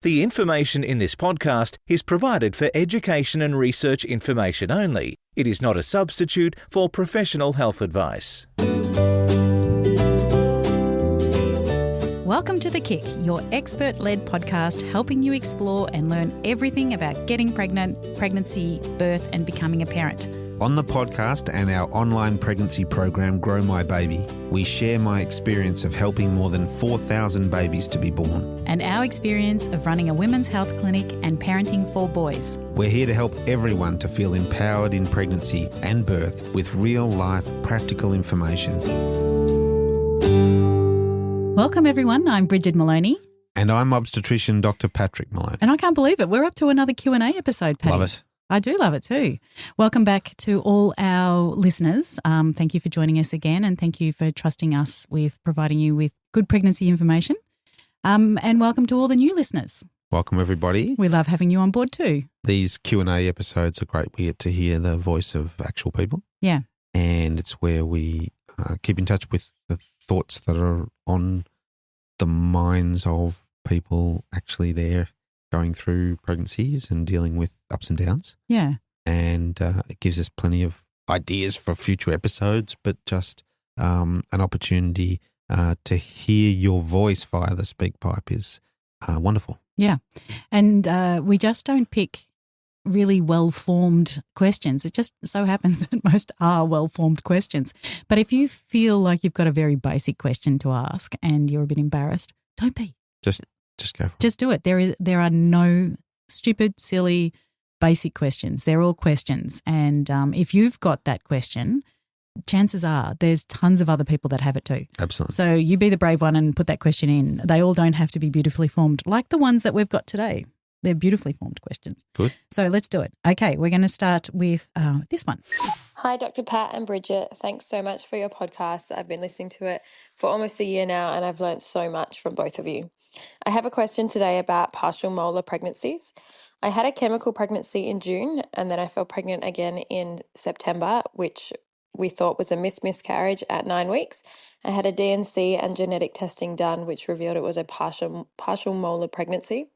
The information in this podcast is provided for education and research information only. It is not a substitute for professional health advice. Welcome to The Kick, your expert-led podcast helping you explore and learn everything about getting pregnant, pregnancy, birth and becoming a parent. On the podcast and our online pregnancy program, Grow My Baby, we share my experience of helping more than 4,000 babies to be born. And our experience of running a women's health clinic and parenting 4 boys. We're here to help everyone to feel empowered in pregnancy and birth with real-life practical information. Welcome everyone, I'm Brigid Maloney. And I'm obstetrician Dr. Patrick Maloney. And I can't believe it, we're up to another Q&A episode, Patty. Love it. I do love it too. Welcome back to all our listeners. Thank you for joining us again, and thank you for trusting us with providing you with good pregnancy information. And welcome to all the new listeners. Welcome everybody. We love having you on board too. These Q&A episodes are great. We get to hear the voice of actual people. Yeah. And it's where we keep in touch with the thoughts that are on the minds of people actually there going through pregnancies and dealing with ups and downs. Yeah. And it gives us plenty of ideas for future episodes, but just an opportunity to hear your voice via the speak pipe is wonderful. Yeah. And we just don't pick really well-formed questions. It just so happens that most are well-formed questions. But if you feel like you've got a very basic question to ask and you're a bit embarrassed, don't be. Just go for it. Just do it. There are no stupid, silly, basic questions. They're all questions. And if you've got that question, chances are there's tons of other people that have it too. Absolutely. So you be the brave one and put that question in. They all don't have to be beautifully formed like the ones that we've got today. They're beautifully formed questions. Good. So let's do it. Okay, we're going to start with this one. Hi, Dr. Pat and Brigid. Thanks so much for your podcast. I've been listening to it for almost a year now, and I've learned so much from both of you. I have a question today about partial molar pregnancies. I had a chemical pregnancy in June, and then I fell pregnant again in September, which we thought was a miscarriage at 9 weeks. I had a D&C and genetic testing done, which revealed it was a partial molar pregnancy.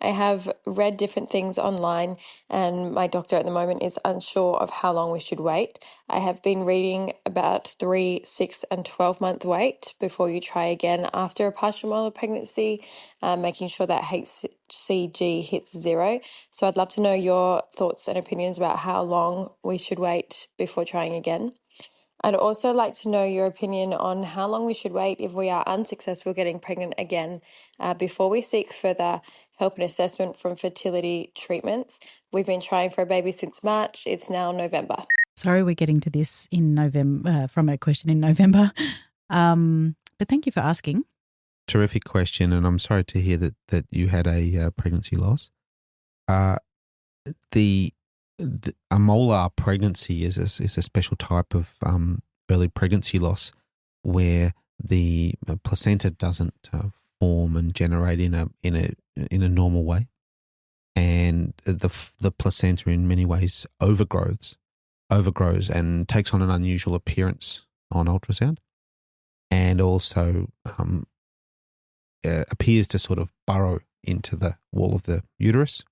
I have read different things online, and my doctor at the moment is unsure of how long we should wait. I have been reading about 3, 6 and 12-month wait before you try again after a partial molar pregnancy, making sure that HCG hits 0. So I'd love to know your thoughts and opinions about how long we should wait before trying again. I'd also like to know your opinion on how long we should wait if we are unsuccessful getting pregnant again before we seek further help and assessment from fertility treatments. We've been trying for a baby since March. It's now November. Sorry, we're getting to this in November from a question in November. But thank you for asking. Terrific question, and I'm sorry to hear that you had a pregnancy loss. A molar pregnancy is a special type of early pregnancy loss where the placenta doesn't form and generate in a normal way, and the placenta in many ways overgrows and takes on an unusual appearance on ultrasound, and also appears to sort of burrow into the wall of the uterus,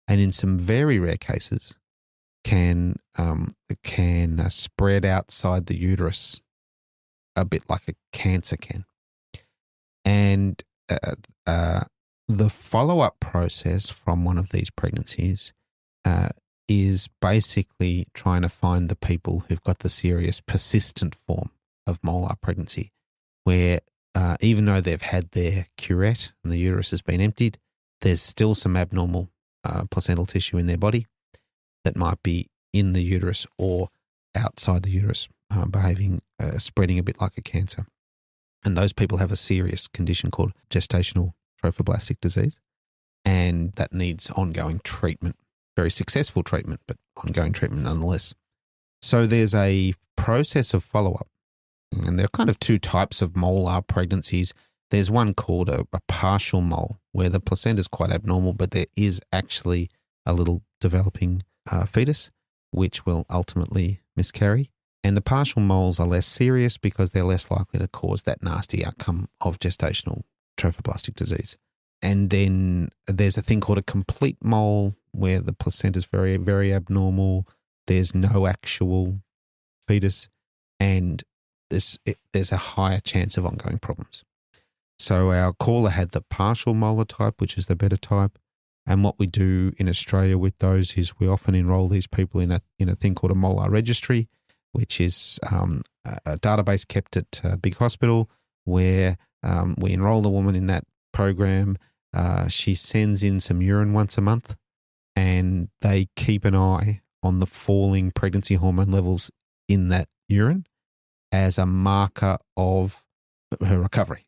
and in some very rare cases can spread outside the uterus a bit like a cancer can. And the follow-up process from one of these pregnancies is basically trying to find the people who've got the serious persistent form of molar pregnancy, where even though they've had their curette and the uterus has been emptied, there's still some abnormal placental tissue in their body that might be in the uterus or outside the uterus, spreading a bit like a cancer. And those people have a serious condition called gestational trophoblastic disease, and that needs ongoing treatment, very successful treatment, but ongoing treatment nonetheless. So there's a process of follow-up, and there are kind of 2 types of molar pregnancies. There's one called a partial mole, where the placenta is quite abnormal, but there is actually a little developing fetus, which will ultimately miscarry. And the partial moles are less serious because they're less likely to cause that nasty outcome of gestational trophoblastic disease. And then there's a thing called a complete mole where the placenta is very, very abnormal. There's no actual fetus, and there's a higher chance of ongoing problems. So our caller had the partial molar type, which is the better type. And what we do in Australia with those is we often enroll these people in a thing called a Molar registry, which is a database kept at a big hospital where we enroll the woman in that program. She sends in some urine once a month, and they keep an eye on the falling pregnancy hormone levels in that urine as a marker of her recovery.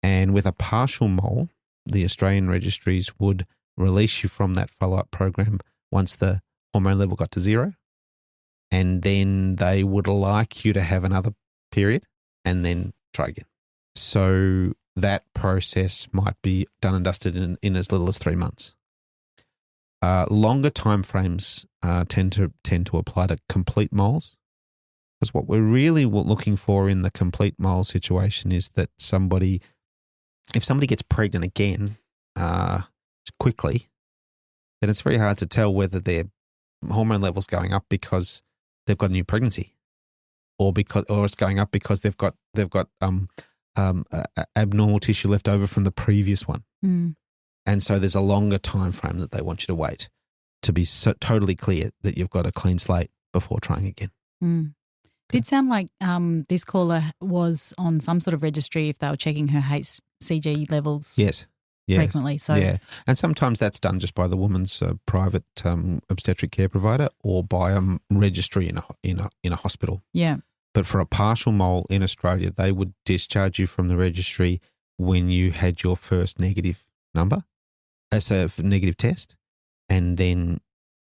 And with a partial mole, the Australian registries would release you from that follow-up program once the hormone level got to 0, and then they would like you to have another period and then try again. So that process might be done and dusted in as little as 3 months. Longer time frames tend to apply to complete moles, because what we're really looking for in the complete mole situation is that if somebody gets pregnant again quickly, then it's very hard to tell whether their hormone level's going up because they've got a new pregnancy, or it's going up because they've got abnormal tissue left over from the previous one. Mm. And so there's a longer time frame that they want you to wait to be totally clear that you've got a clean slate before trying again. Mm. Did sound like this caller was on some sort of registry if they were checking her HCG levels frequently. So yeah, and sometimes that's done just by the woman's private obstetric care provider or by a registry in a hospital. Yeah. But for a partial mole in Australia, they would discharge you from the registry when you had your first negative number, as a negative test, and then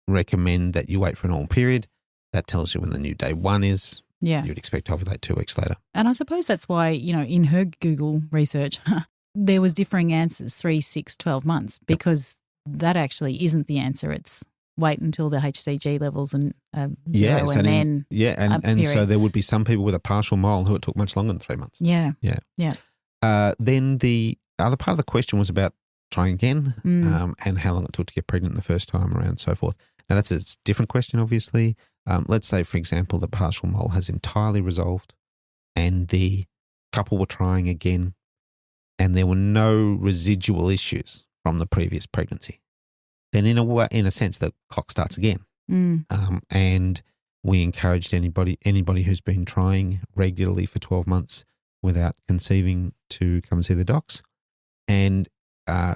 recommend that you wait for a normal period. That tells you when the new day 1 is. Yeah. You'd expect to ovulate 2 weeks later. And I suppose that's why, in her Google research, there was differing answers, 3, 6, 12 months, because that actually isn't the answer. It's wait until the HCG levels and 0 and then and so there would be some people with a partial mole who it took much longer than 3 months. Yeah. Then the other part of the question was about trying again and how long it took to get pregnant the first time around and so forth. Now, that's a different question, obviously. Let's say, for example, the partial mole has entirely resolved and the couple were trying again and there were no residual issues from the previous pregnancy. Then in a sense, the clock starts again. And we encouraged anybody who's been trying regularly for 12 months without conceiving to come and see the docs. And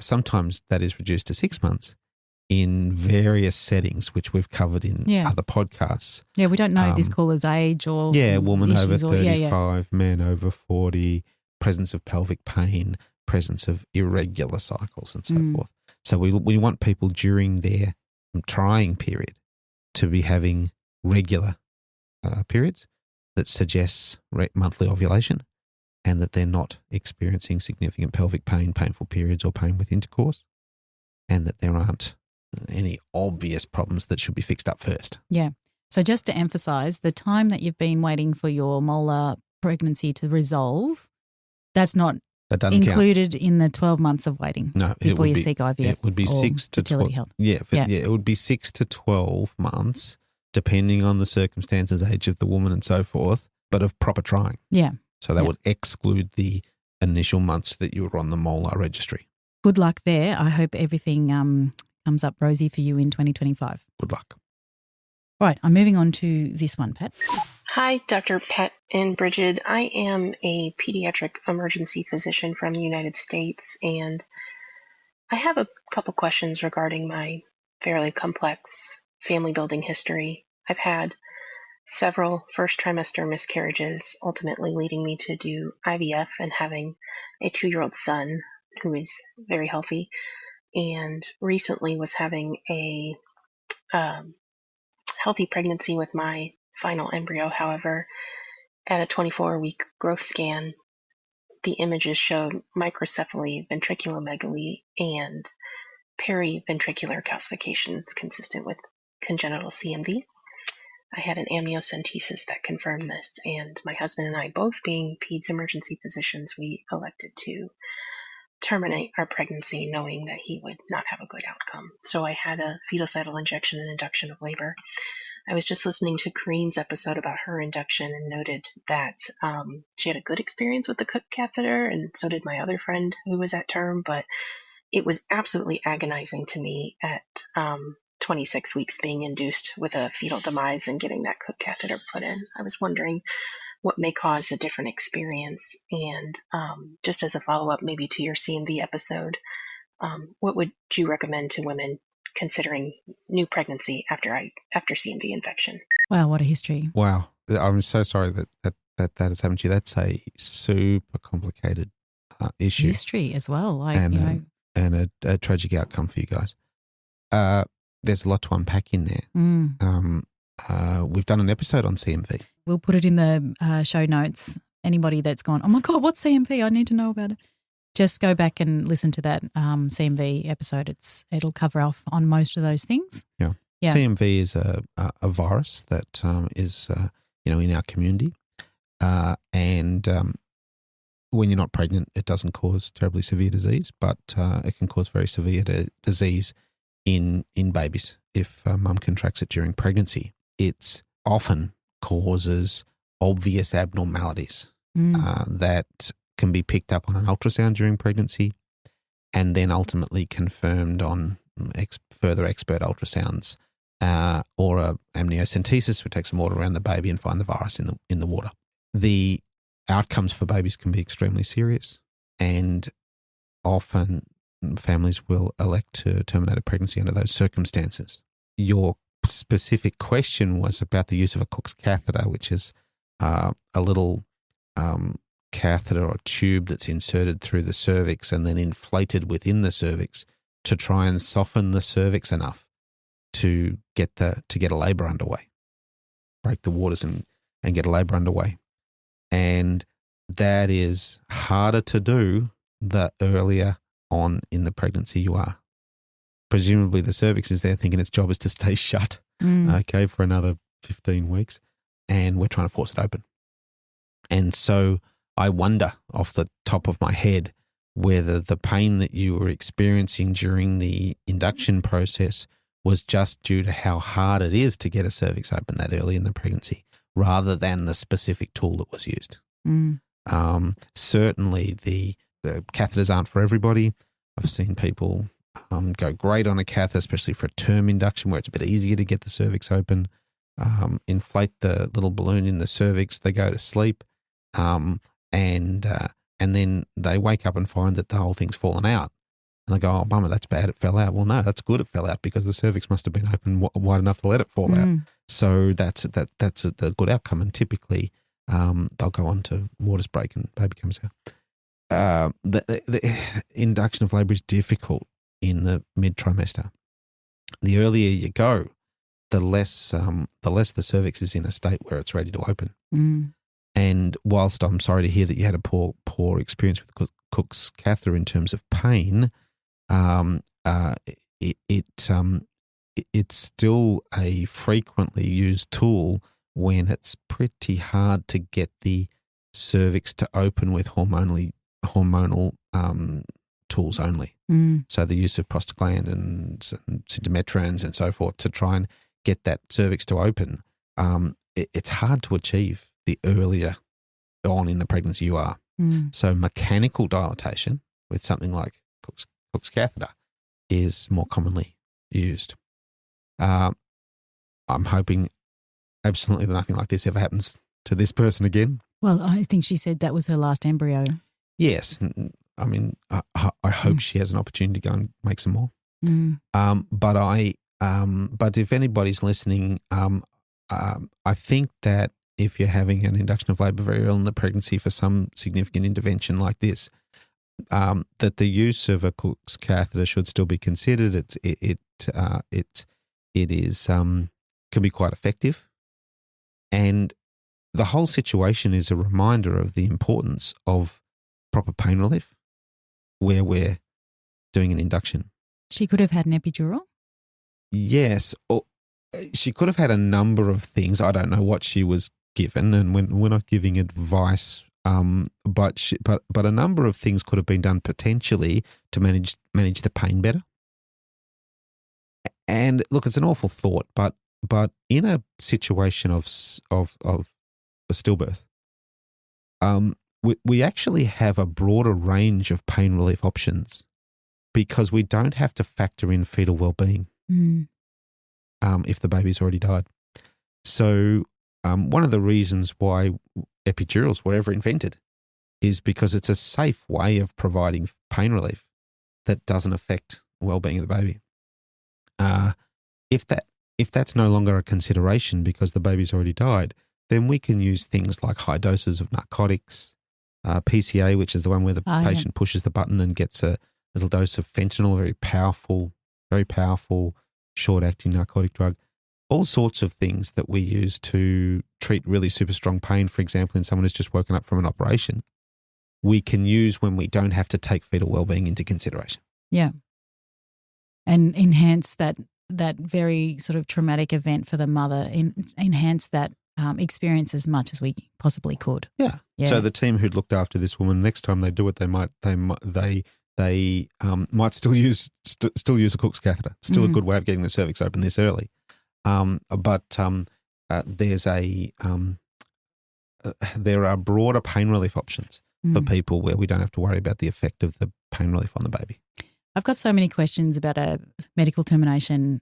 sometimes that is reduced to 6 months in various settings, which we've covered in other podcasts. Yeah, we don't know this caller's age or woman over 35, man over 40, presence of pelvic pain, presence of irregular cycles and so forth. So we want people during their trying period to be having regular periods that suggests monthly ovulation and that they're not experiencing significant pelvic pain, painful periods or pain with intercourse, and that there aren't any obvious problems that should be fixed up first. Yeah. So just to emphasise, the time that you've been waiting for your molar pregnancy to resolve, that's not included in the 12 months of waiting before you seek IVF. It would be 6 to 12. Health. It would be 6 to 12 months, depending on the circumstances, age of the woman and so forth, but of proper trying. Yeah. So that would exclude the initial months that you were on the Molar registry. Good luck there. I hope everything comes up rosy for you in 2025. Good luck. Right, I'm moving on to this one, Pat. Hi, Dr. Pat and Brigid. I am a pediatric emergency physician from the United States, and I have a couple questions regarding my fairly complex family building history. I've had several first trimester miscarriages, ultimately leading me to do IVF and having a 2-year-old son who is very healthy, and recently was having a healthy pregnancy with my final embryo. However, at a 24-week growth scan, the images showed microcephaly, ventriculomegaly, and periventricular calcifications consistent with congenital CMV. I had an amniocentesis that confirmed this, and my husband and I, both being peds emergency physicians, we elected to terminate our pregnancy knowing that he would not have a good outcome. So I had a fetal-cytal injection and induction of labor. I was just listening to Kareen's episode about her induction and noted that she had a good experience with the Cook catheter, and so did my other friend who was at term, but it was absolutely agonizing to me at 26 weeks being induced with a fetal demise and getting that Cook catheter put in. I was wondering what may cause a different experience, and just as a follow-up maybe to your CMV episode, what would you recommend to women considering new pregnancy after CMV infection? Wow, what a history. Wow. I'm so sorry that has happened to you. That's a super complicated issue. History as well. And a tragic outcome for you guys. There's a lot to unpack in there. We've done an episode on CMV. We'll put it in the show notes. Anybody that's gone, oh my God, what's CMV? I need to know about it. Just go back and listen to that CMV episode. It'll cover off on most of those things. Yeah. CMV is a virus that is in our community, and when you're not pregnant, it doesn't cause terribly severe disease, but it can cause very severe disease in babies if mum contracts it during pregnancy. It often causes obvious abnormalities that can be picked up on an ultrasound during pregnancy and then ultimately confirmed on further expert ultrasounds or a amniocentesis, which takes some water around the baby and find the virus in the water. The outcomes for babies can be extremely serious, and often families will elect to terminate a pregnancy under those circumstances. Your specific question was about the use of a Cook's catheter, which is a little catheter or tube that's inserted through the cervix and then inflated within the cervix to try and soften the cervix enough to get a labour underway, break the waters and get a labour underway. And that is harder to do the earlier on in the pregnancy you are. Presumably the cervix is there thinking its job is to stay shut, for another 15 weeks, and we're trying to force it open. And so I wonder off the top of my head whether the pain that you were experiencing during the induction process was just due to how hard it is to get a cervix open that early in the pregnancy, rather than the specific tool that was used. Certainly the catheters aren't for everybody. I've seen people go great on a catheter, especially for a term induction where it's a bit easier to get the cervix open. Inflate the little balloon in the cervix, they go to sleep, and then they wake up and find that the whole thing's fallen out. And they go, oh, bummer, that's bad, it fell out. Well, no, that's good it fell out because the cervix must have been open wide enough to let it fall out. So that's a good outcome, and typically they'll go on to waters break and baby comes out. The induction of labour is difficult in the mid-trimester. The earlier you go, the less the cervix is in a state where it's ready to open. And whilst I'm sorry to hear that you had a poor experience with Cook's catheter in terms of pain, it's still a frequently used tool when it's pretty hard to get the cervix to open with hormonal tools only. So the use of prostaglandins and symptometrins and so forth to try and get that cervix to open, it's hard to achieve the earlier on in the pregnancy you are. So mechanical dilatation with something like Cook's catheter is more commonly used. I'm hoping absolutely that nothing like this ever happens to this person again. Well, I think she said that was her last embryo. Yes. I mean, I hope she has an opportunity to go and make some more. But if anybody's listening, I think that if you're having an induction of labour very early in the pregnancy for some significant intervention like this, that the use of a Cook's catheter should still be considered. It can be quite effective, and the whole situation is a reminder of the importance of proper pain relief where we're doing an induction. She could have had an epidural? Yes, or she could have had a number of things. I don't know what she was given, and we're not giving advice But a number of things could have been done potentially to manage the pain better. And look, it's an awful thought, but in a situation of a stillbirth, we actually have a broader range of pain relief options because we don't have to factor in fetal well-being if the baby's already died. So one of the reasons why epidurals were ever invented is because it's a safe way of providing pain relief that doesn't affect well-being of the baby. If that's no longer a consideration because the baby's already died, then we can use things like high doses of narcotics, PCA, which is the one where the patient pushes the button and gets a little dose of fentanyl, very powerful, short-acting narcotic drug. All sorts of things that we use to treat really super strong pain, for example, in someone who's just woken up from an operation, we can use when we don't have to take fetal well-being into consideration. Yeah. And enhance that very sort of traumatic event for the mother, enhance that experience as much as we possibly could. Yeah. So the team who'd looked after this woman, next time they do it, they might still use a Cook's catheter. It's still a good way of getting the cervix open this early. There are broader pain relief options for people where we don't have to worry about the effect of the pain relief on the baby. I've got so many questions about a medical termination.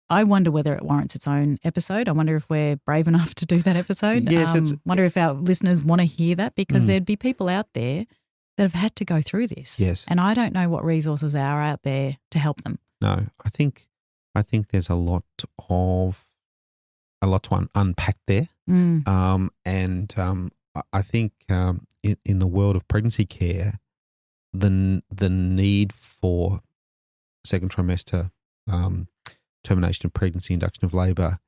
I wonder whether it warrants its own episode. I wonder if we're brave enough to do that episode. Yes, wonder if our listeners want to hear that because there'd be people out there that have had to go through this. Yes. And I don't know what resources are out there to help them. No, I think there's a lot to unpack there. I think in the world of pregnancy care, the need for second trimester termination of pregnancy, induction of labour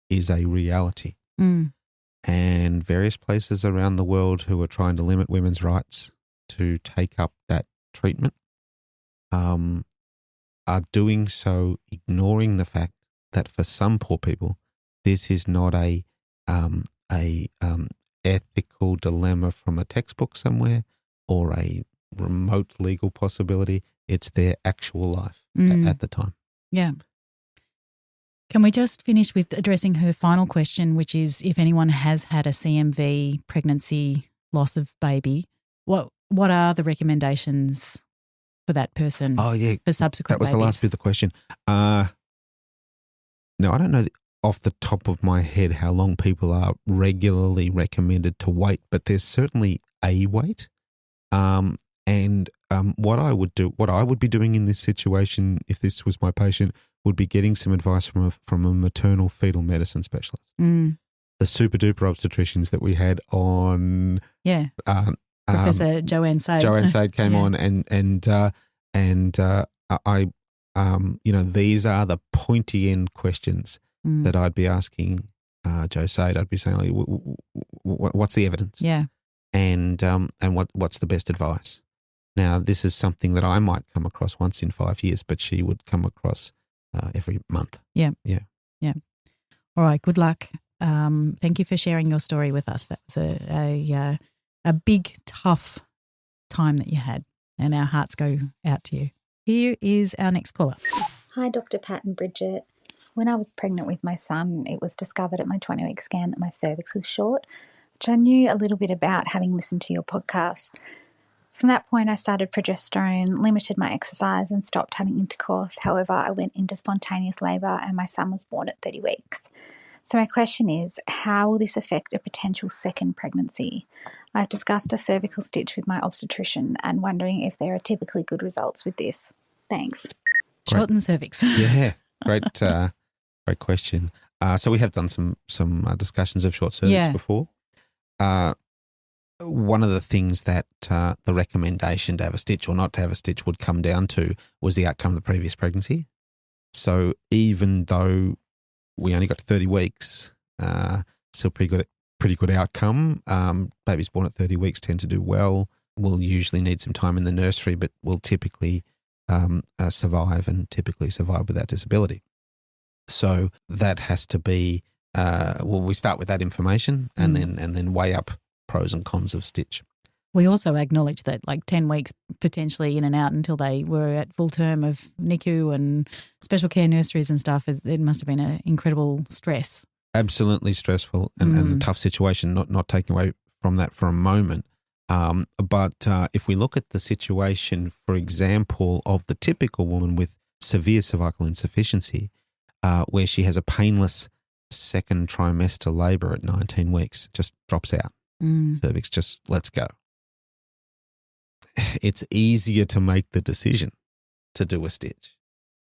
is a reality. And various places around the world who are trying to limit women's rights to take up that treatment are doing so ignoring the fact that for some poor people, this is not a ethical dilemma from a textbook somewhere or a remote legal possibility. It's their actual life at the time. Yeah. Can we just finish with addressing her final question, which is if anyone has had a CMV, pregnancy, loss of baby, what are the recommendations for that person for subsequent That was babies? the last bit of the question. No, I don't know off the top of my head how long people are regularly recommended to wait, but there's certainly a wait. What I would be doing in this situation, if this was my patient, would be getting some advice from a maternal fetal medicine specialist. The super duper obstetricians that we had on. Yeah. Professor Joanne Sade. Joanne Sade came on, these are the pointy end questions that I'd be asking Jo Sade. I'd be saying, what's the evidence? Yeah. And what's the best advice? Now, this is something that I might come across once in 5 years, but she would come across every month. Yeah. Yeah. Yeah. All right. Good luck. Thank you for sharing your story with us. That was a big, tough time that you had, and our hearts go out to you. Here is our next caller. Hi, Dr. Pat and Brigid. When I was pregnant with my son, it was discovered at my 20-week scan that my cervix was short, which I knew a little bit about having listened to your podcast. From that point, I started progesterone, limited my exercise and stopped having intercourse. However, I went into spontaneous labour and my son was born at 30 weeks. So my question is, how will this affect a potential second pregnancy? I've discussed a cervical stitch with my obstetrician and wondering if there are typically good results with this. Thanks. Shorten cervix. Yeah, great question. So we have done some discussions of short cervix before. One of the things that the recommendation to have a stitch or not to have a stitch would come down to was the outcome of the previous pregnancy. So even though we only got to 30 weeks, still pretty good outcome. Babies born at 30 weeks tend to do well. Will usually need some time in the nursery, but will typically survive and typically survive without disability. So that has to be. We start with that information and then weigh up pros and cons of stitch. We also acknowledge that 10 weeks potentially in and out until they were at full term of NICU and special care nurseries and stuff, it must have been an incredible stress. Absolutely stressful and a tough situation, not taking away from that for a moment. But if we look at the situation, for example, of the typical woman with severe cervical insufficiency, where she has a painless second trimester labour at 19 weeks, just drops out. Cervix just lets go. It's easier to make the decision to do a stitch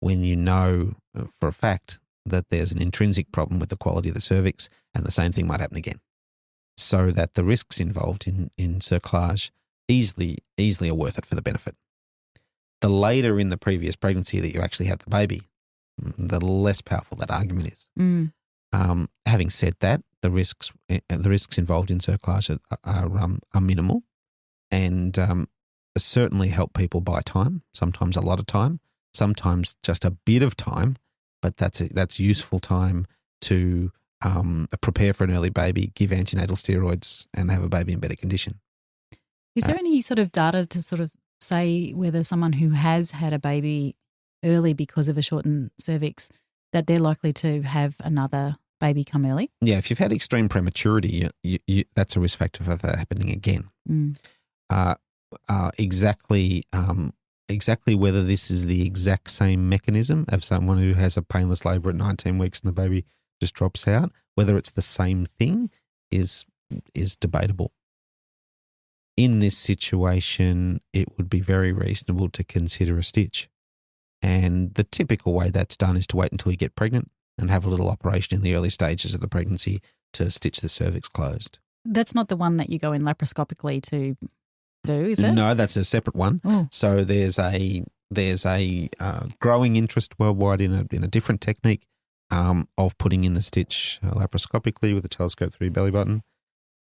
when you know for a fact that there's an intrinsic problem with the quality of the cervix and the same thing might happen again. So that the risks involved in cerclage easily are worth it for the benefit. The later in the previous pregnancy that you actually have the baby, the less powerful that argument is. Having said that, the risks involved in cerclage are minimal, and certainly help people buy time. Sometimes a lot of time, sometimes just a bit of time, but that's useful time to prepare for an early baby, give antenatal steroids, and have a baby in better condition. Is there any sort of data to sort of say whether someone who has had a baby early because of a shortened cervix, that they're likely to have another baby come early? Yeah, if you've had extreme prematurity, that's a risk factor for that happening again. Exactly whether this is the exact same mechanism of someone who has a painless labour at 19 weeks and the baby just drops out, whether it's the same thing is debatable. In this situation, it would be very reasonable to consider a stitch. And the typical way that's done is to wait until you get pregnant and have a little operation in the early stages of the pregnancy to stitch the cervix closed. That's not the one that you go in laparoscopically to do, is it? No, that's a separate one. Oh. So there's a growing interest worldwide in a different technique of putting in the stitch laparoscopically with a telescope through your belly button.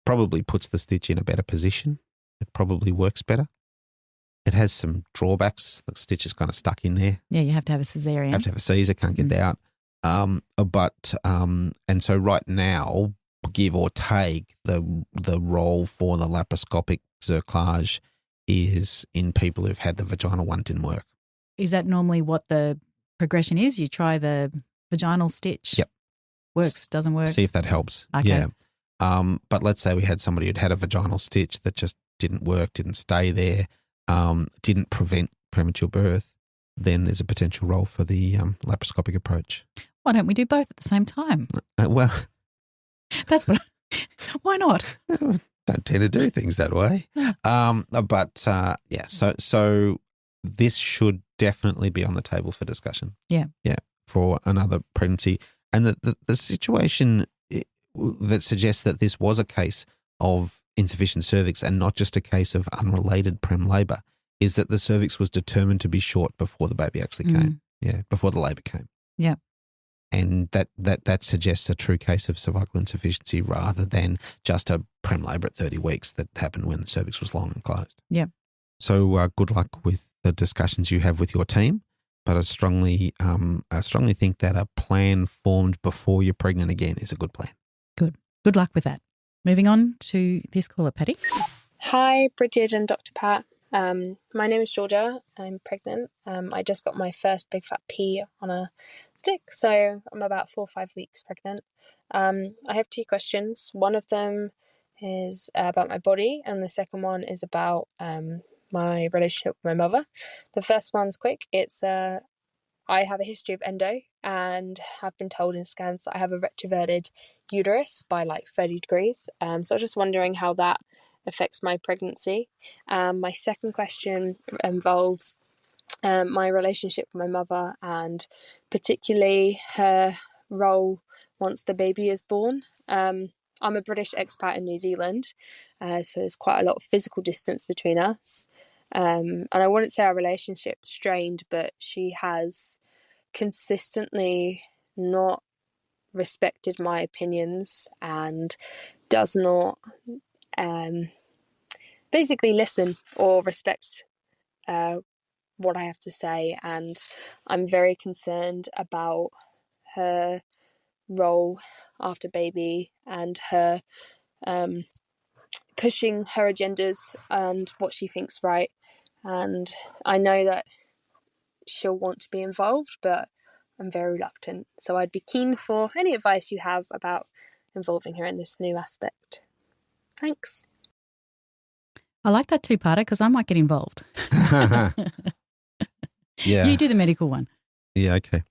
Probably puts the stitch in a better position. It probably works better. It has some drawbacks. The stitch is kind of stuck in there. Yeah, you have to have a cesarean. Have to have a Caesar, can't get it out. And so right now, give or take, the role for the laparoscopic cerclage is in people who've had the vaginal one didn't work. Is that normally what the progression is? You try the vaginal stitch? Yep. Works, doesn't work? See if that helps. Okay. Yeah. But let's say we had somebody who'd had a vaginal stitch that just didn't work, didn't stay there, didn't prevent premature birth, then there's a potential role for the laparoscopic approach. Why don't we do both at the same time? Well, that's what. Why not? Don't tend to do things that way. So this should definitely be on the table for discussion. Yeah. Yeah, for another pregnancy. And the situation that suggests that this was a case of insufficient cervix and not just a case of unrelated prem labour is that the cervix was determined to be short before the baby actually came. Yeah, before the labour came. Yeah. And that suggests a true case of cervical insufficiency rather than just a prem labour at 30 weeks that happened when the cervix was long and closed. Yeah. So good luck with the discussions you have with your team, but I strongly think that a plan formed before you're pregnant again is a good plan. Good luck with that. Moving on to this caller, Patty. Hi, Brigid and Dr. Pat. My name is Georgia. I'm pregnant. I just got my first big fat pea on a stick, so I'm about 4 or 5 weeks pregnant. I have 2 questions. One of them is about my body, and the second one is about my relationship with my mother. The first one's quick. It's I have a history of endo and have been told in scans that I have a retroverted uterus by 30 degrees. So I was just wondering how that affects my pregnancy. My second question involves my relationship with my mother and particularly her role once the baby is born. I'm a British expat in New Zealand, so there's quite a lot of physical distance between us. And I wouldn't say our relationship's strained, but she has consistently not respected my opinions and does not basically listen or respect what I have to say, and I'm very concerned about her role after baby and her pushing her agendas and what she thinks right. And I know that she'll want to be involved, but I'm very reluctant. So I'd be keen for any advice you have about involving her in this new aspect. Thanks. I like that two-parter because I might get involved. Yeah. You do the medical one. Yeah, okay.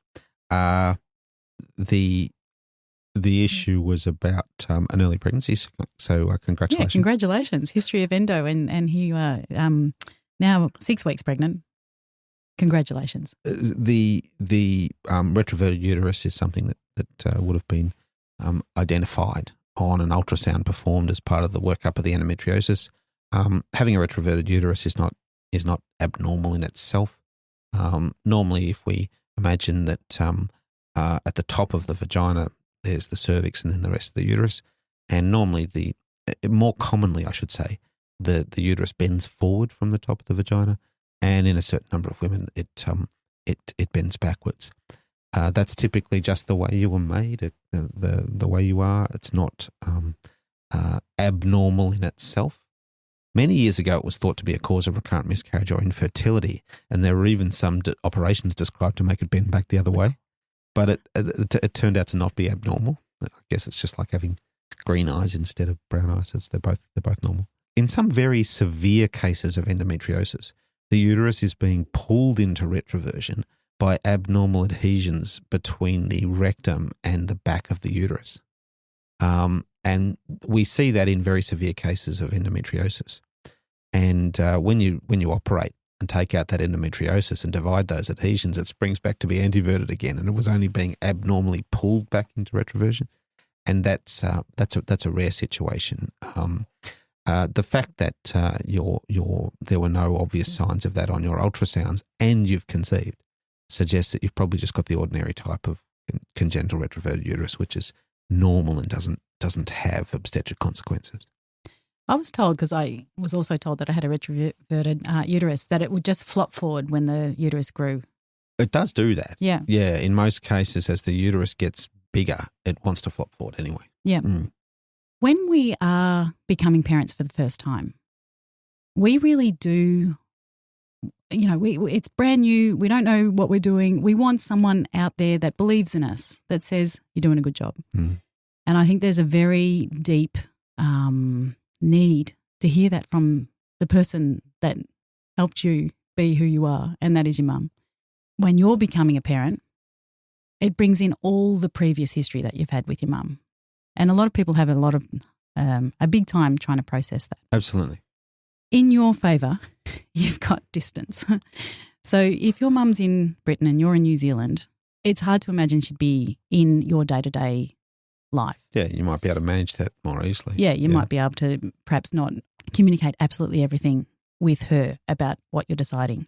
The issue was about an early pregnancy, so congratulations. Yeah, congratulations. History of endo, and he now 6 weeks pregnant. Congratulations. The retroverted uterus is something that would have been identified on an ultrasound performed as part of the workup of the endometriosis. Having a retroverted uterus is not abnormal in itself. Normally, if we imagine that at the top of the vagina there's the cervix and then the rest of the uterus, and normally more commonly, I should say, the uterus bends forward from the top of the vagina, and in a certain number of women it bends backwards. That's typically just the way you were made, the way you are. It's not abnormal in itself. Many years ago, it was thought to be a cause of recurrent miscarriage or infertility, and there were even some operations described to make it bend back the other way. But it turned out to not be abnormal. I guess it's just like having green eyes instead of brown eyes. They're both normal. In some very severe cases of endometriosis, the uterus is being pulled into retroversion by abnormal adhesions between the rectum and the back of the uterus. And we see that in very severe cases of endometriosis. And when you operate and take out that endometriosis and divide those adhesions, it springs back to be anteverted again, and it was only being abnormally pulled back into retroversion. And that's a rare situation. The fact that there were no obvious signs of that on your ultrasounds and you've conceived suggests that you've probably just got the ordinary type of congenital retroverted uterus, which is normal and doesn't have obstetric consequences. I was told, because I was also told that I had a retroverted uterus, that it would just flop forward when the uterus grew. It does do that. Yeah. Yeah, in most cases, as the uterus gets bigger, it wants to flop forward anyway. Yeah. When we are becoming parents for the first time, we really do, it's brand new. We don't know what we're doing. We want someone out there that believes in us, that says, you're doing a good job. And I think there's a very deep need to hear that from the person that helped you be who you are, and that is your mum. When you're becoming a parent, it brings in all the previous history that you've had with your mum. And a lot of people have a big time trying to process that. Absolutely. In your favour, you've got distance. So if your mum's in Britain and you're in New Zealand, it's hard to imagine she'd be in your day-to-day life. Yeah, you might be able to manage that more easily. Yeah, you might be able to perhaps not communicate absolutely everything with her about what you're deciding.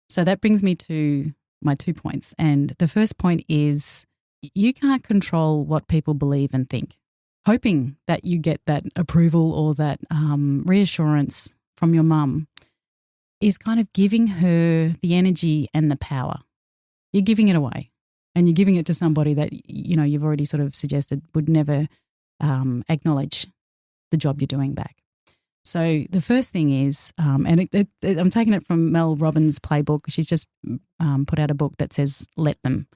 So that brings me to my 2 points. And the first point is you can't control what people believe and think. Hoping that you get that approval or that reassurance from your mum is kind of giving her the energy and the power. You're giving it away. And you're giving it to somebody that, you've already sort of suggested would never acknowledge the job you're doing back. So the first thing is, and I'm taking it from Mel Robbins' playbook. She's just put out a book that says, let them.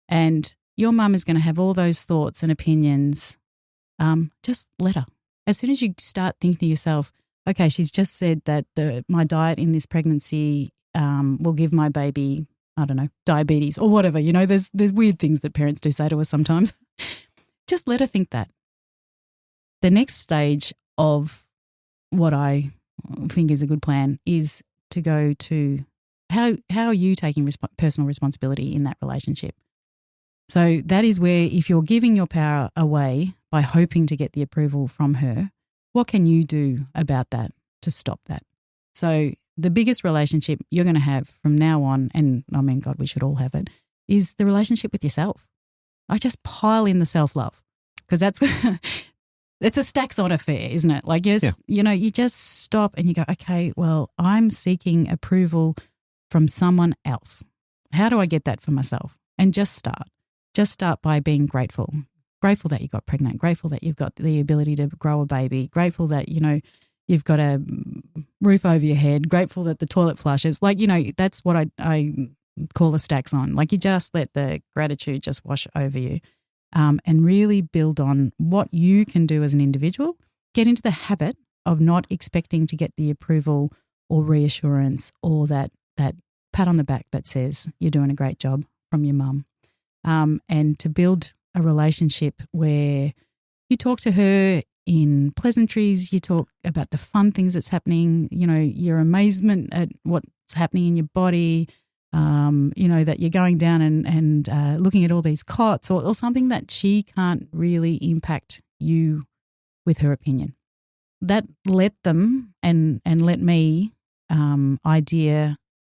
And your mum is going to have all those thoughts and opinions. Just let her. As soon as you start thinking to yourself, okay, she's just said that my diet in this pregnancy will give my baby, I don't know, diabetes or whatever. There's weird things that parents do say to us sometimes. Just let her think that. The next stage of what I think is a good plan is to go to how are you taking personal responsibility in that relationship? So that is where, if you're giving your power away by hoping to get the approval from her, what can you do about that to stop that? So the biggest relationship you're going to have from now on, and I mean, God, we should all have it, is the relationship with yourself. I just pile in the self-love, because it's a stacks on affair, isn't it? Like, yes, you just stop and you go, okay, well, I'm seeking approval from someone else. How do I get that for myself? And just start. Just start by being grateful. Grateful that you got pregnant. Grateful that you've got the ability to grow a baby. Grateful that, you've got a roof over your head, grateful that the toilet flushes. Like, that's what I call the stacks on. Like, you just let the gratitude just wash over you, and really build on what you can do as an individual. Get into the habit of not expecting to get the approval or reassurance or that pat on the back that says you're doing a great job from your mum, and to build a relationship where you talk to her in pleasantries, you talk about the fun things that's happening, your amazement at what's happening in your body, that you're going down and looking at all these cots or something that she can't really impact you with her opinion. That let them and let me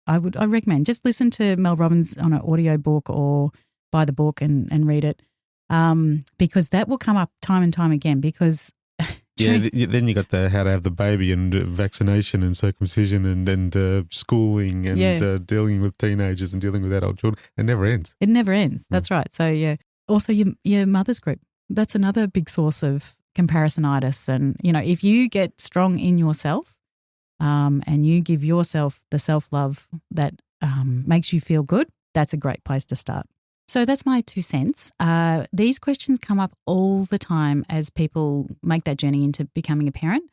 I recommend just listen to Mel Robbins on an audio book or buy the book and read it, because that will come up time and time again because then you got the how to have the baby and vaccination and circumcision and schooling and dealing with teenagers and dealing with adult children. It never ends. It never ends. That's right. So yeah, also your mother's group. That's another big source of comparisonitis. And if you get strong in yourself, and you give yourself the self-love that makes you feel good, that's a great place to start. So that's my 2 cents. These questions come up all the time as people make that journey into becoming a parent.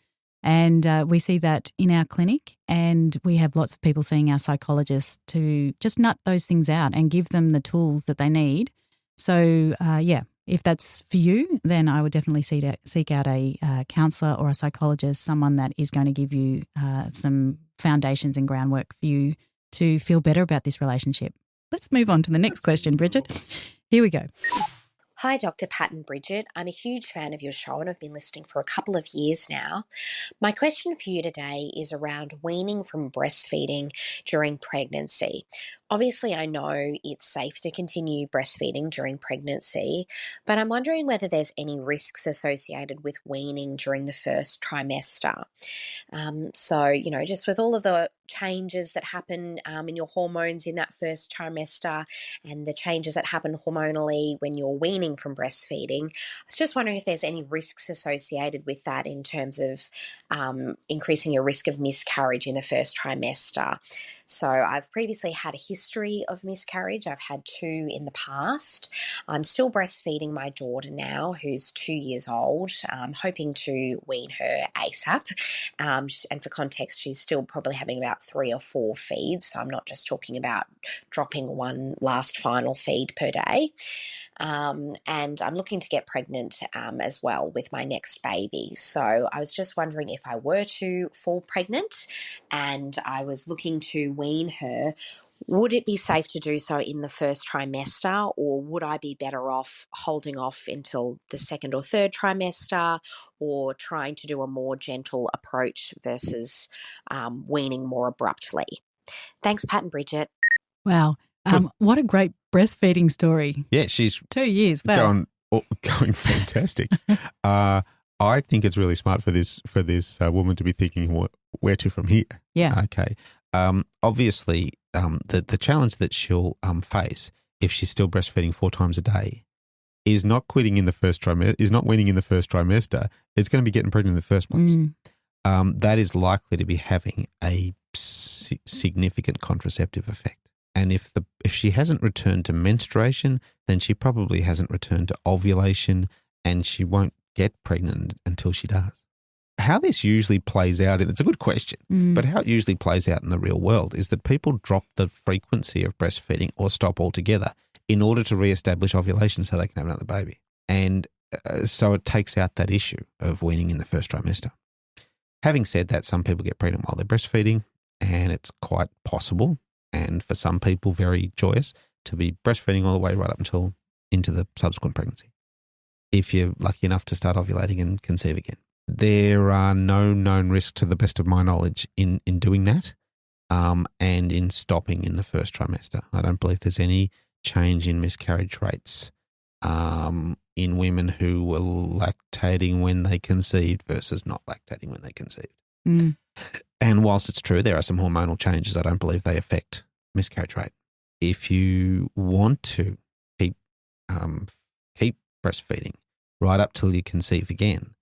And we see that in our clinic, and we have lots of people seeing our psychologists to just nut those things out and give them the tools that they need. So, if that's for you, then I would definitely seek out a counsellor or a psychologist, someone that is going to give you some foundations and groundwork for you to feel better about this relationship. Let's move on to the next question, Brigid. Here we go. Hi, Dr. Pat and Brigid. I'm a huge fan of your show and I've been listening for a couple of years now. My question for you today is around weaning from breastfeeding during pregnancy. Obviously, I know it's safe to continue breastfeeding during pregnancy, but I'm wondering whether there's any risks associated with weaning during the first trimester. Just with all of the changes that happen in your hormones in that first trimester and the changes that happen hormonally when you're weaning from breastfeeding, I was just wondering if there's any risks associated with that in terms of increasing your risk of miscarriage in the first trimester. So I've previously had a history of miscarriage. I've had 2 in the past. I'm still breastfeeding my daughter now, who's 2 years old. I'm hoping to wean her ASAP. And for context, she's still probably having about 3 or 4 feeds. So I'm not just talking about dropping one last final feed per day. And I'm looking to get pregnant as well with my next baby. So I was just wondering if I were to fall pregnant and I was looking to wean her, would it be safe to do so in the first trimester, or would I be better off holding off until the second or third trimester, or trying to do a more gentle approach versus weaning more abruptly? Thanks, Pat and Brigid. Wow. What a great breastfeeding story. Yeah, she's 2 years. Wow. Going fantastic. I think it's really smart for this woman to be thinking where to from here. Yeah. Okay. Obviously, the challenge that she'll face if she's still breastfeeding 4 times a day is not quitting in the first trimester, is not weaning in the first trimester. It's going to be getting pregnant in the first place. That is likely to be having a significant contraceptive effect. And if she hasn't returned to menstruation, then she probably hasn't returned to ovulation, and she won't get pregnant until she does. How this usually plays out, it's a good question, but how it usually plays out in the real world is that people drop the frequency of breastfeeding or stop altogether in order to reestablish ovulation so they can have another baby. And so it takes out that issue of weaning in the first trimester. Having said that, some people get pregnant while they're breastfeeding, and it's quite possible, and for some people very joyous, to be breastfeeding all the way right up until into the subsequent pregnancy, if you're lucky enough to start ovulating and conceive again. There are no known risks, to the best of my knowledge, in doing that and in stopping in the first trimester. I don't believe there's any change in miscarriage rates in women who were lactating when they conceived versus not lactating when they conceived. And whilst it's true there are some hormonal changes, I don't believe they affect miscarriage rate. If you want to keep breastfeeding right up till you conceive again,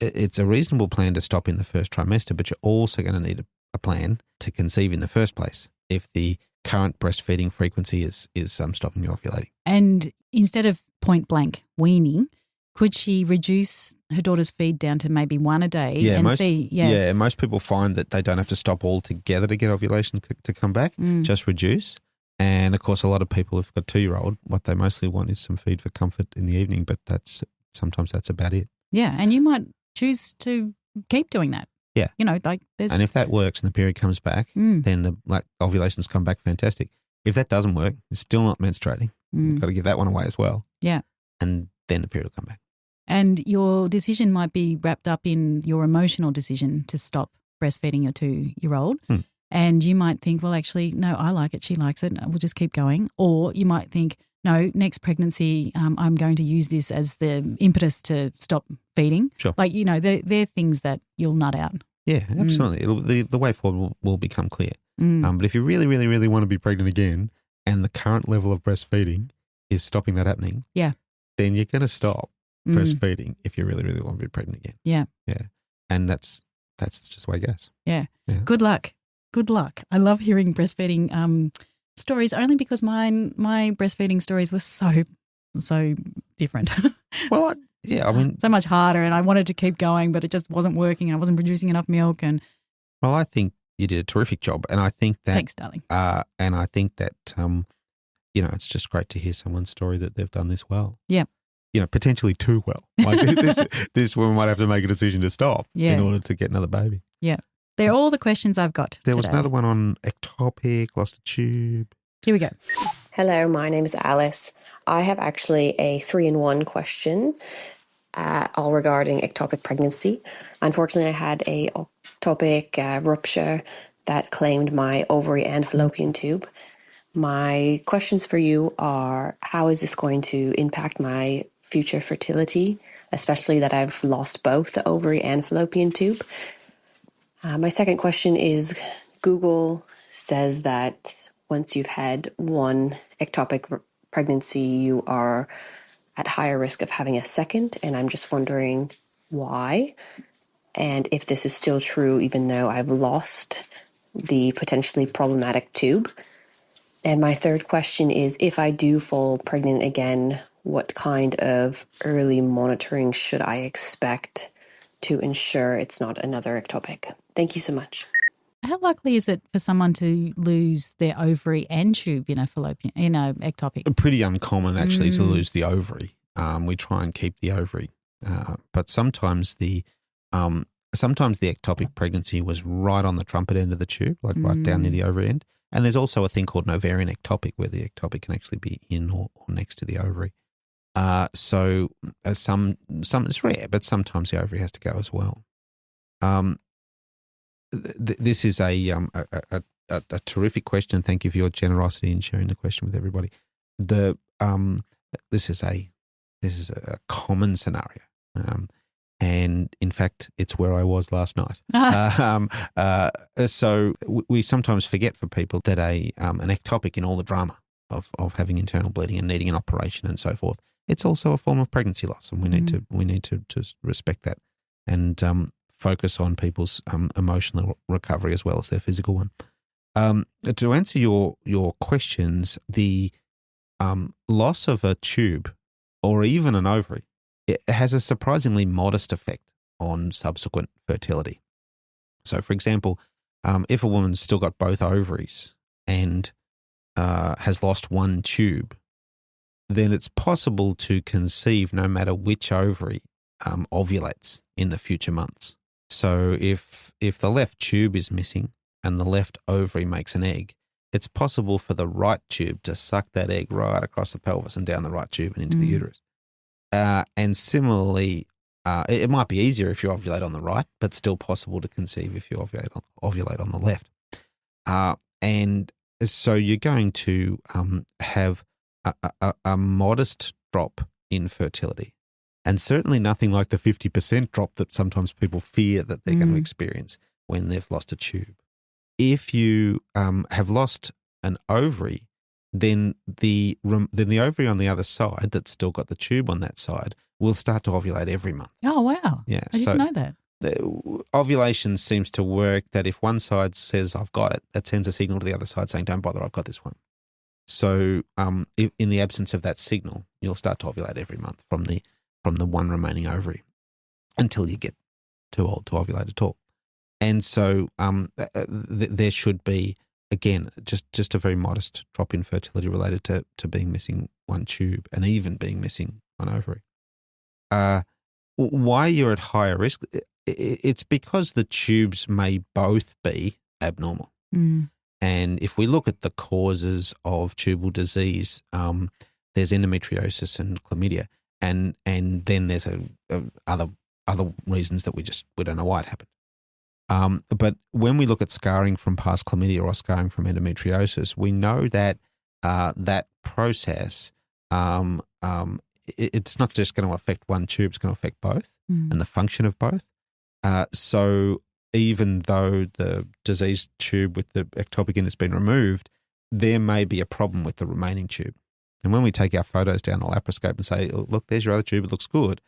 It's a reasonable plan to stop in the first trimester, but you're also going to need a plan to conceive in the first place if the current breastfeeding frequency is stopping you ovulating. And instead of point blank weaning, could she reduce her daughter's feed down to maybe one a day most people find that they don't have to stop altogether to get ovulation to come back, just reduce. And, of course, a lot of people who've got a 2-year-old, what they mostly want is some feed for comfort in the evening, but sometimes that's about it. Yeah, and you might choose to keep doing that. Yeah. And if that works and the period comes back, then the ovulations come back fantastic. If that doesn't work, it's still not menstruating. You've got to give that one away as well. Yeah. And then the period will come back. And your decision might be wrapped up in your emotional decision to stop breastfeeding your 2-year-old. And you might think, well, actually, no, I like it. She likes it. We'll just keep going. Or you might think, no, next pregnancy, I'm going to use this as the impetus to stop feeding. Sure. They're things that you'll nut out. Yeah, absolutely. The way forward will become clear. But if you really, really, really want to be pregnant again and the current level of breastfeeding is stopping that happening, then you're going to stop breastfeeding if you really, really want to be pregnant again. Yeah. Yeah. And that's just the way it goes. Yeah. Good luck. Good luck. I love hearing breastfeeding stories only because my breastfeeding stories were so different. Well, so much harder, and I wanted to keep going, but it just wasn't working, and I wasn't producing enough milk. And I think you did a terrific job, and I think that thanks, darling. And I think that it's just great to hear someone's story that they've done this well. Yeah. Potentially too well. Like this woman might have to make a decision to stop in order to get another baby. Yeah. They're all the questions I've got There today. was another one on ectopic, lost a tube. Here we go. Hello, my name is Alice. I have actually a 3-in-1 question all regarding ectopic pregnancy. Unfortunately, I had a ectopic rupture that claimed my ovary and fallopian tube. My questions for you are, how is this going to impact my future fertility, especially that I've lost both the ovary and fallopian tube? My second question is, Google says that once you've had one ectopic pregnancy, you are at higher risk of having a second, and I'm just wondering why, and if this is still true even though I've lost the potentially problematic tube. And my third question is, if I do fall pregnant again, what kind of early monitoring should I expect to ensure it's not another ectopic? Thank you so much. How likely is it for someone to lose their ovary and tube in a ectopic? Pretty uncommon, actually, to lose the ovary. We try and keep the ovary, but sometimes the ectopic pregnancy was right on the trumpet end of the tube, like right down near the ovary end. And there's also a thing called an ovarian ectopic, where the ectopic can actually be in or next to the ovary. So some it's rare, but sometimes the ovary has to go as well. This is a terrific question. Thank you for your generosity in sharing the question with everybody. This is a common scenario, and in fact, it's where I was last night. So we sometimes forget for people that an ectopic, in all the drama of having internal bleeding and needing an operation and so forth, it's also a form of pregnancy loss, and we need to respect that and focus on people's emotional recovery as well as their physical one. To answer your questions, the loss of a tube or even an ovary, it has a surprisingly modest effect on subsequent fertility. So, for example, if a woman's still got both ovaries and has lost one tube, then it's possible to conceive no matter which ovary ovulates in the future months. So if the left tube is missing and the left ovary makes an egg, it's possible for the right tube to suck that egg right across the pelvis and down the right tube and into the uterus. And similarly, it might be easier if you ovulate on the right, but still possible to conceive if you ovulate on the left. And so you're going to have a modest drop in fertility, and certainly nothing like the 50% drop that sometimes people fear that they're going to experience when they've lost a tube. If you have lost an ovary, then the ovary on the other side that's still got the tube on that side will start to ovulate every month. Oh, wow. Yeah. I didn't know that. The ovulation seems to work that if one side says, I've got it, that sends a signal to the other side saying, don't bother, I've got this one. So if, in the absence of that signal, you'll start to ovulate every month from the one remaining ovary until you get too old to ovulate at all. And so there should be, again, just a very modest drop in fertility related to being missing one tube and even being missing one ovary. Why you're at higher risk, it's because the tubes may both be abnormal. Mm. And if we look at the causes of tubal disease, there's endometriosis and chlamydia, and then there's other reasons that we don't know why it happened. But when we look at scarring from past chlamydia or scarring from endometriosis, we know that that process, it's not just going to affect one tube; it's going to affect both and the function of both. So even though the diseased tube with the ectopic in has been removed, there may be a problem with the remaining tube. And when we take our photos down the laparoscope and say, oh, look, there's your other tube, it looks good,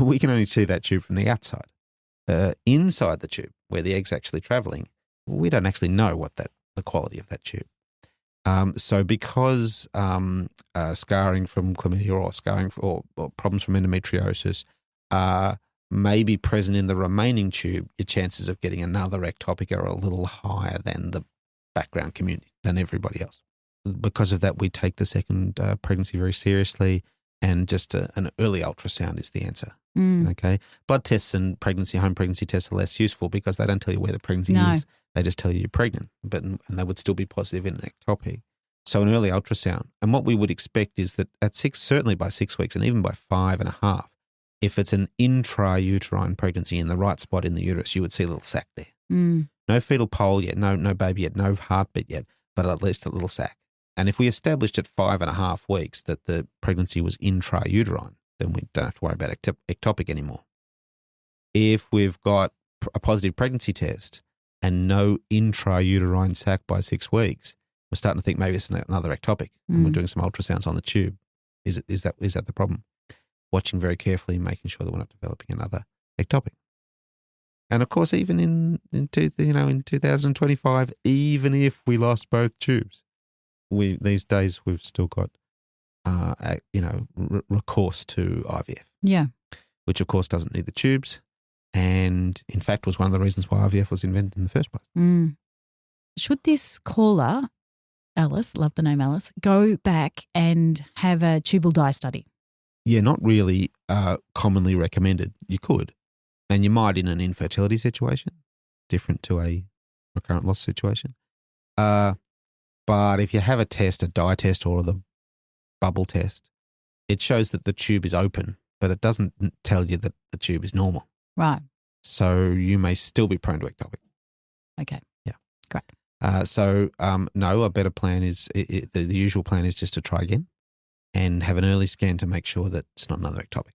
we can only see that tube from the outside. Inside the tube, where the egg's actually travelling, we don't actually know what the quality of that tube. So because scarring from chlamydia or scarring or problems from endometriosis may be present in the remaining tube, your chances of getting another ectopic are a little higher than the background community, than everybody else. Because of that, we take the second pregnancy very seriously, and just an early ultrasound is the answer. Okay, blood tests and home pregnancy tests are less useful because they don't tell you where the pregnancy is. They just tell you you're pregnant, and they would still be positive in an ectopic. So an early ultrasound, and what we would expect is that at 6, certainly by 6 weeks, and even by 5.5, if it's an intrauterine pregnancy in the right spot in the uterus, you would see a little sac there. No fetal pole yet, no baby yet, no heartbeat yet, but at least a little sac. And if we established at 5.5 weeks that the pregnancy was intrauterine, then we don't have to worry about ectopic anymore. If we've got a positive pregnancy test and no intrauterine sac by 6 weeks, we're starting to think maybe it's another ectopic, and we're doing some ultrasounds on the tube. Is that the problem? Watching very carefully, making sure that we're not developing another ectopic. And of course, even in 2025, even if we lost both tubes, these days we've still got recourse to IVF. Yeah. Which of course doesn't need the tubes, and in fact was one of the reasons why IVF was invented in the first place. Should this caller, Alice, love the name Alice, go back and have a tubal dye study? Yeah, not really commonly recommended. You could, and you might in an infertility situation, different to a recurrent loss situation. But if you have a test, a dye test or the bubble test, it shows that the tube is open, but it doesn't tell you that the tube is normal. Right. So you may still be prone to ectopic. Okay. Yeah. Great. No, a better plan is, the usual plan is just to try again and have an early scan to make sure that it's not another ectopic.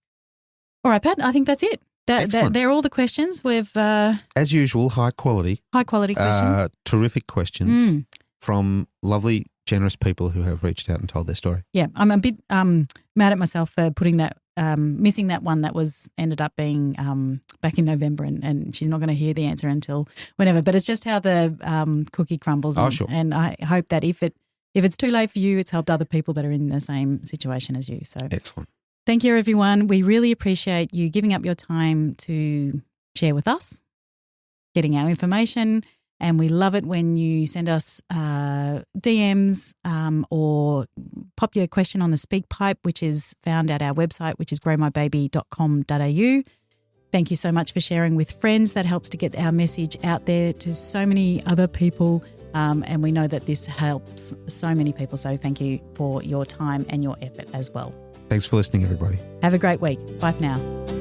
All right, Pat, I think that's it. They're all the questions. We've as usual, high quality questions, terrific questions from lovely, generous people who have reached out and told their story. Yeah, I'm a bit mad at myself for putting that missing that one that was ended up being back in November, and she's not going to hear the answer until whenever. But it's just how the cookie crumbles. Sure. And I hope that if it's too late for you, it's helped other people that are in the same situation as you. So excellent. Thank you, everyone. We really appreciate you giving up your time to share with us, getting our information, and we love it when you send us DMs or pop your question on the speak pipe, which is found at our website, which is growmybaby.com.au. Thank you so much for sharing with friends. That helps to get our message out there to so many other people, and we know that this helps so many people. So thank you for your time and your effort as well. Thanks for listening, everybody. Have a great week. Bye for now.